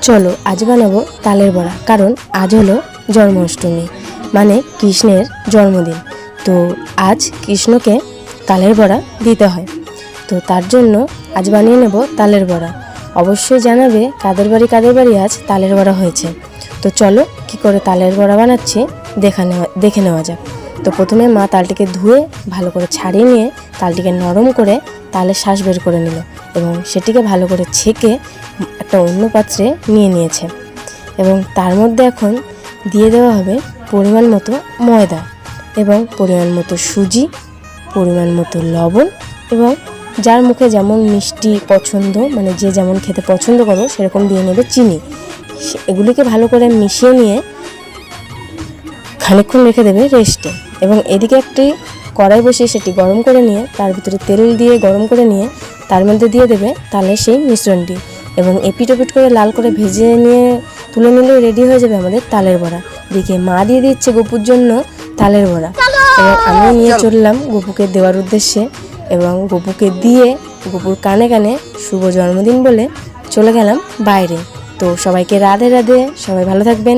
চলো আজ বানাবো তালের বড়া, কারণ আজ হলো জন্মাষ্টমী, মানে কৃষ্ণের জন্মদিন। তো আজ কৃষ্ণকে তালের বড়া দিতে হয়, তো তার জন্য আজ বানিয়ে নেব তালের বড়া। অবশ্যই জানাবে কাদের বাড়ি আজ তালের বড়া হয়েছে। তো চলো কি করে তালের বড়া বানাচ্ছি দেখে নেওয়া যাক। তো প্রথমে মা তালটিকে ধুয়ে ভালো করে ছাড়িয়ে নিয়ে তালটিকে নরম করে তালের শাঁস বের করে নিল এবং সেটিকে ভালো করে ছেঁকে একটা অন্য পাত্রে নিয়ে নিয়েছে। এবং তার মধ্যে এখন দিয়ে দেওয়া হবে পরিমাণ মতো ময়দা এবং পরিমাণ মতো সুজি, পরিমাণ মতো লবণ এবং যার মুখে যেমন মিষ্টি পছন্দ, মানে যে যেমন খেতে পছন্দ করো সেরকম দিয়ে নেবে চিনি। এগুলিকে ভালো করে মিশিয়ে নিয়ে খানিকক্ষণ রেখে দেবে রেস্টে। এবং এদিকে একটি কড়াই বসিয়ে সেটি গরম করে নিয়ে তার ভিতরে তেল দিয়ে গরম করে নিয়ে তার মধ্যে দিয়ে দেবে তালের সেই মিশ্রণটি এবং এপিট ওপিট করে লাল করে ভেজে নিয়ে তুলে নিলেই রেডি হয়ে যাবে আমাদের তালের বড়া। দিকে মা দিয়ে দিচ্ছে গপুর জন্য তালের বড়া এবং আমি নিয়ে চললাম গপুকে দেওয়ার উদ্দেশ্যে এবং গপুকে দিয়ে গপুর কানে কানে শুভ জন্মদিন বলে চলে গেলাম বাইরে। তো সবাইকে রাধে রাধে, সবাই ভালো থাকবেন।